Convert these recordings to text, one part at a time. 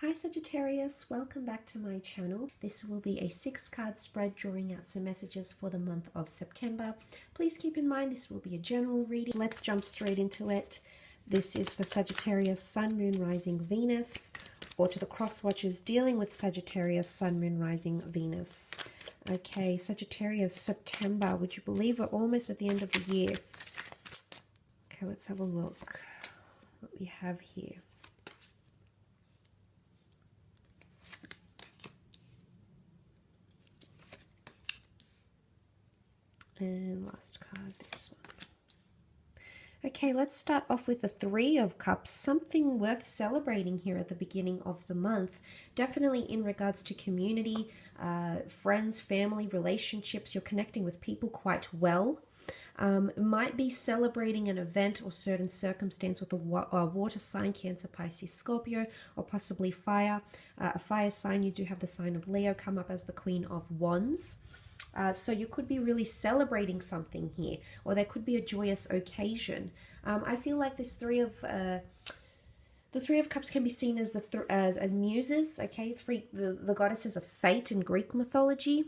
Hi Sagittarius, welcome back to my channel. This will be a 6-card spread drawing out some messages for the month of September. Please keep in mind this will be a general reading. Let's jump straight into it. This is for Sagittarius, Sun, Moon, Rising, Venus, or to the cross watchers dealing with Sagittarius, Sun, Moon, Rising, Venus. Okay, Sagittarius, September. Would you believe we're almost at the end of the year? Okay, let's have a look what we have here. And last card, this one. Okay, let's start off with the Three of Cups. Something worth celebrating here at the beginning of the month. Definitely in regards to community, friends, family, relationships. You're connecting with people quite well. Might be celebrating an event or certain circumstance with a water sign, Cancer, Pisces, Scorpio, or possibly fire. A fire sign, you do have the sign of Leo come up as the Queen of Wands. So you could be really celebrating something here, or there could be a joyous occasion. I feel like this the Three of Cups can be seen as as muses. Okay, the goddesses of fate in Greek mythology.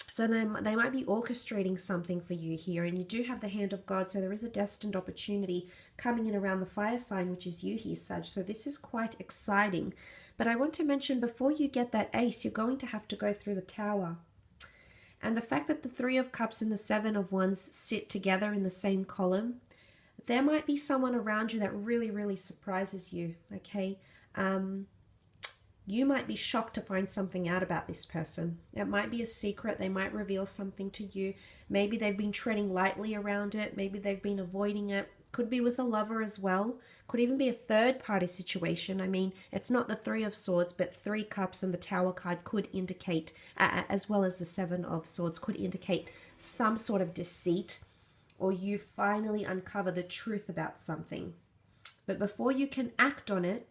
So they might be orchestrating something for you here, and you do have the hand of God. So there is a destined opportunity coming in around the fire sign, which is you here, Sag. So this is quite exciting. But I want to mention, before you get that ace, you're going to have to go through the Tower. And the fact that the Three of Cups and the Seven of Wands sit together in the same column, there might be someone around you that really, really surprises you, okay? You might be shocked to find something out about this person. It might be a secret. They might reveal something to you. Maybe they've been treading lightly around it. Maybe they've been avoiding it. Could be with a lover as well. Could even be a third-party situation. I mean, it's not the Three of Swords, but Three Cups and the Tower card could indicate, as well as the Seven of Swords, could indicate some sort of deceit, or you finally uncover the truth about something. But before you can act on it,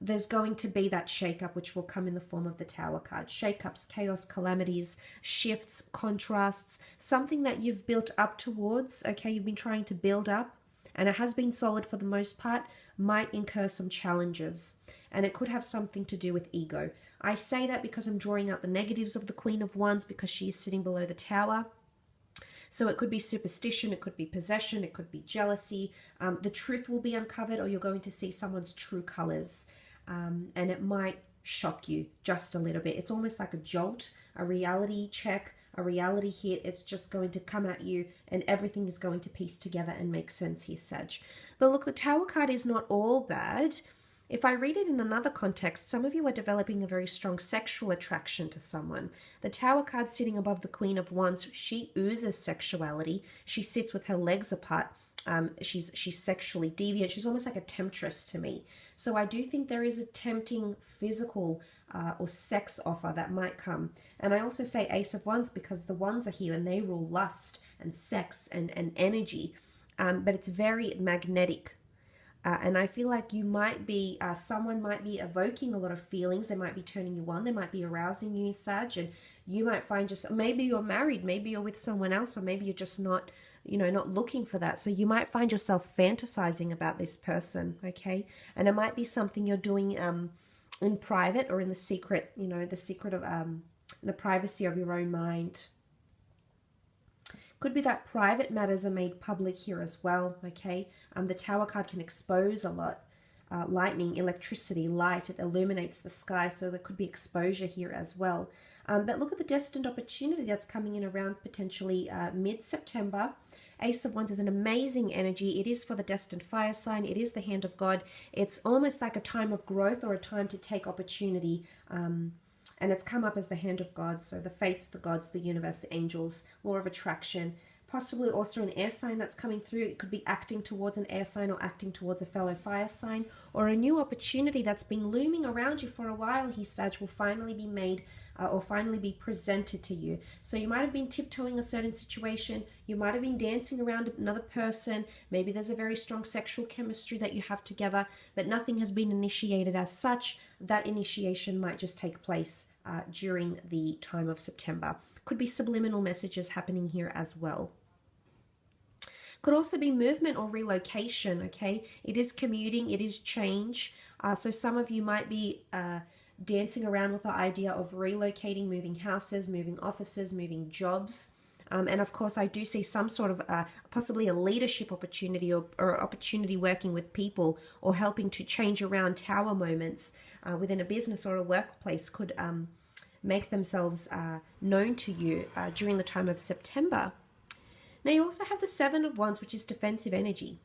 there's going to be that shake-up, which will come in the form of the Tower card. Shake-ups, chaos, calamities, shifts, contrasts, something that you've built up towards, okay, you've been trying to build up, and it has been solid for the most part, might incur some challenges. And it could have something to do with ego. I say that because I'm drawing out the negatives of the Queen of Wands, because she's sitting below the Tower. So it could be superstition, it could be possession, it could be jealousy. The truth will be uncovered, or you're going to see someone's true colors. And it might shock you just a little bit. It's almost like a jolt, a reality check, a reality hit. It's just going to come at you, and everything is going to piece together and make sense here, Sag. But look, the Tower card is not all bad. If I read it in another context, some of you are developing a very strong sexual attraction to someone. The Tower card sitting above the Queen of Wands, she oozes sexuality. She sits with her legs apart. She's sexually deviant. She's almost like a temptress to me. So I do think there is a tempting physical or sex offer that might come. And I also say Ace of Wands because the Wands are here and they rule lust and sex and energy. But it's very magnetic. And I feel like you might be, someone might be evoking a lot of feelings. They might be turning you on. They might be arousing you, Sag. And you might find just, maybe you're married, maybe you're with someone else, or maybe you're just not, you know, not looking for that. So you might find yourself fantasizing about this person, okay? And it might be something you're doing in private or in the secret, you know, the secret of, the privacy of your own mind. Could be that private matters are made public here as well, okay? The Tower card can expose a lot. Lightning, electricity, light, it illuminates the sky, so there could be exposure here as well. But look at the destined opportunity that's coming in around potentially mid-September. Ace of Wands is an amazing energy. It is for the destined fire sign. It is the hand of God. It's almost like a time of growth or a time to take opportunity. And it's come up as the hand of God. So the fates, the gods, the universe, the angels, law of attraction. Possibly also an air sign that's coming through. It could be acting towards an air sign or acting towards a fellow fire sign. Or a new opportunity that's been looming around you for a while, he Sag, will finally be made or finally be presented to you. So you might have been tiptoeing a certain situation. You might have been dancing around another person. Maybe there's a very strong sexual chemistry that you have together, but nothing has been initiated as such. That initiation might just take place during the time of September. Could be subliminal messages happening here as well. Could also be movement or relocation, okay? It is commuting, it is change. So some of you might be dancing around with the idea of relocating, moving houses, moving offices, moving jobs. And of course, I do see some sort of possibly a leadership opportunity or opportunity working with people or helping to change around tower moments within a business or a workplace could make themselves known to you during the time of September. Now, you also have the Seven of Wands, which is defensive energy.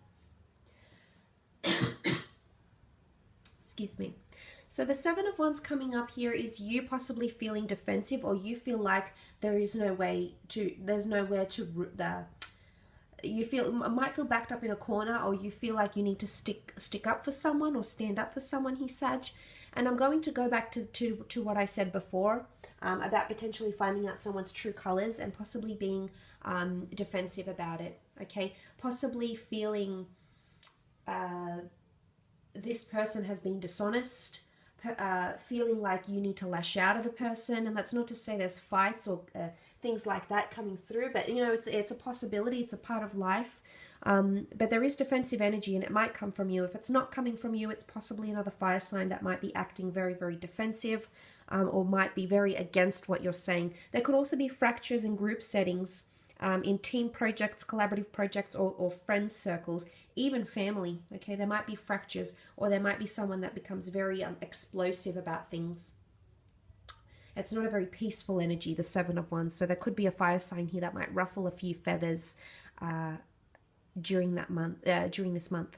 Excuse me. So the Seven of Wands coming up here is you possibly feeling defensive, or you feel like there's nowhere to, you might feel backed up in a corner, or you feel like you need to stick up for someone or stand up for someone, here, Sag. And I'm going to go back to what I said before about potentially finding out someone's true colors and possibly being defensive about it, okay? Possibly feeling this person has been dishonest, feeling like you need to lash out at a person. And that's not to say there's fights or things like that coming through, but you know, it's a possibility, it's a part of life. But there is defensive energy, and it might come from you. If it's not coming from you, it's possibly another fire sign that might be acting very, very defensive, or might be very against what you're saying. There could also be fractures in group settings, in team projects, collaborative projects, or friends circles, even family. Okay, there might be fractures, or there might be someone that becomes very explosive about things. It's not a very peaceful energy, the Seven of Wands. So there could be a fire sign here that might ruffle a few feathers during this month.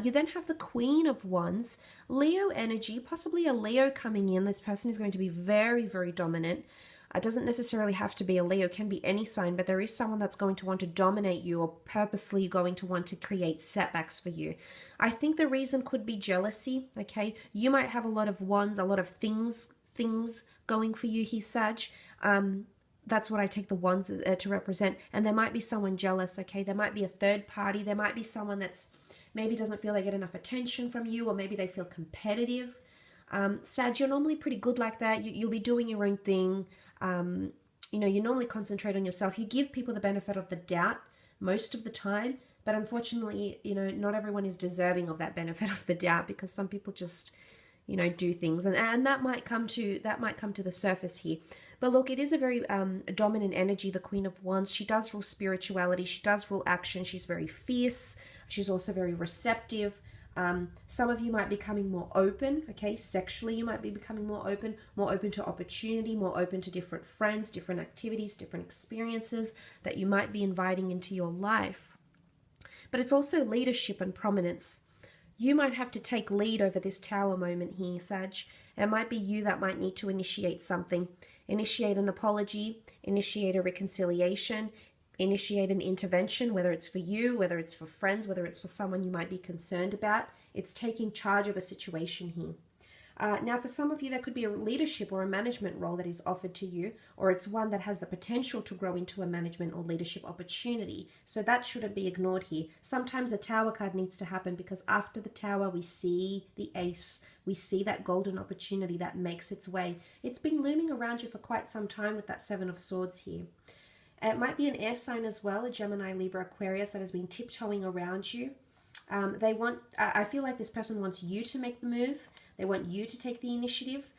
You then have the Queen of Wands, Leo energy, possibly a Leo coming in. This person is going to be very, very dominant. It doesn't necessarily have to be a Leo, it can be any sign, but there is someone that's going to want to dominate you, or purposely going to want to create setbacks for you. I think the reason could be jealousy, okay? You might have a lot of wands, a lot of things going for you here, Sag. That's what I take the wands to represent. And there might be someone jealous, okay? There might be a third party. There might be someone that's maybe doesn't feel they get enough attention from you, or maybe they feel competitive. Sag, you're normally pretty good like that. You'll be doing your own thing. You know, you normally concentrate on yourself. You give people the benefit of the doubt most of the time, but unfortunately, you know, not everyone is deserving of that benefit of the doubt, because some people just, you know, do things, and that might come to the surface here. But look, it is a very dominant energy, the Queen of Wands. She does rule spirituality. She does rule action. She's very fierce. She's also very receptive. Some of you might be becoming more open, okay? Sexually, you might be becoming more open to opportunity, more open to different friends, different activities, different experiences that you might be inviting into your life. But it's also leadership and prominence. You might have to take lead over this tower moment here, Sag. It might be you that might need to initiate something. Initiate an apology, initiate a reconciliation, initiate an intervention, whether it's for you, whether it's for friends, whether it's for someone you might be concerned about. It's taking charge of a situation here. Now, for some of you, there could be a leadership or a management role that is offered to you, or it's one that has the potential to grow into a management or leadership opportunity. So that shouldn't be ignored here. Sometimes the Tower card needs to happen, because after the Tower, we see the Ace. We see that golden opportunity that makes its way. It's been looming around you for quite some time with that Seven of Swords here. It might be an air sign as well, a Gemini, Libra, Aquarius, that has been tiptoeing around you. I feel like this person wants you to make the move. They want you to take the initiative.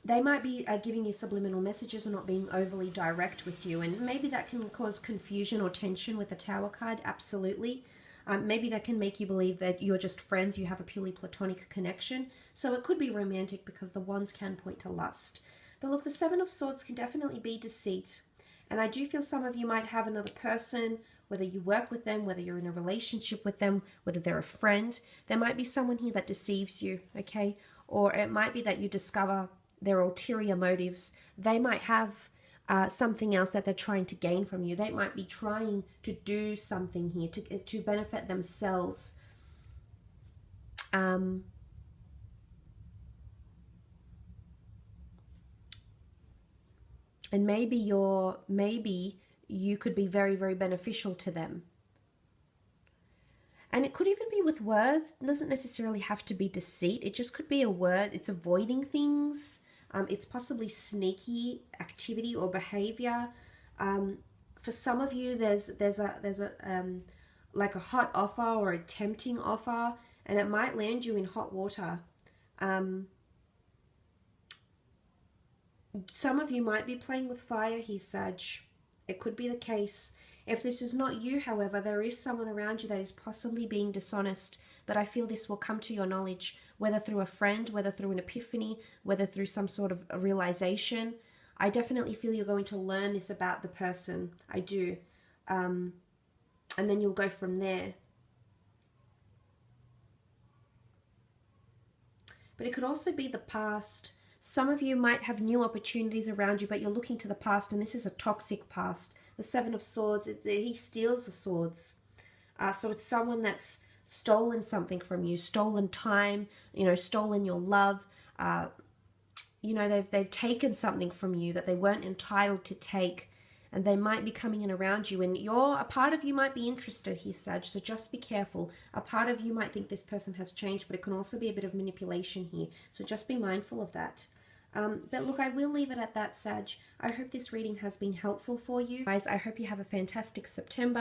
They might be giving you subliminal messages or not being overly direct with you. And maybe that can cause confusion or tension with the Tower card, absolutely. Maybe that can make you believe that you're just friends, you have a purely platonic connection. So it could be romantic, because the wands can point to lust. But look, the Seven of Swords can definitely be deceit. And I do feel some of you might have another person, whether you work with them, whether you're in a relationship with them, whether they're a friend. There might be someone here that deceives you, okay? Or it might be that you discover their ulterior motives. They might have something else that they're trying to gain from you. They might be trying to do something here to benefit themselves. And maybe you could be very, very beneficial to them. And it could even be with words. It doesn't necessarily have to be deceit. It just could be a word. It's avoiding things. It's possibly sneaky activity or behavior. For some of you, there's a like a hot offer or a tempting offer, and it might land you in hot water. Some of you might be playing with fire here, Sag. It could be the case. If this is not you, however, there is someone around you that is possibly being dishonest, but I feel this will come to your knowledge, whether through a friend, whether through an epiphany, whether through some sort of a realization. I definitely feel you're going to learn this about the person. I do. And then you'll go from there. But it could also be the past. Some of you might have new opportunities around you, but you're looking to the past, and this is a toxic past. The Seven of Swords, he steals the swords. So it's someone that's stolen something from you, stolen time, stolen your love. They've taken something from you that they weren't entitled to take, and they might be coming in around you, and a part of you might be interested here, Sag, so just be careful. A part of you might think this person has changed, but it can also be a bit of manipulation here, so just be mindful of that. But look, I will leave it at that, Sag. I hope this reading has been helpful for you. Guys, I hope you have a fantastic September.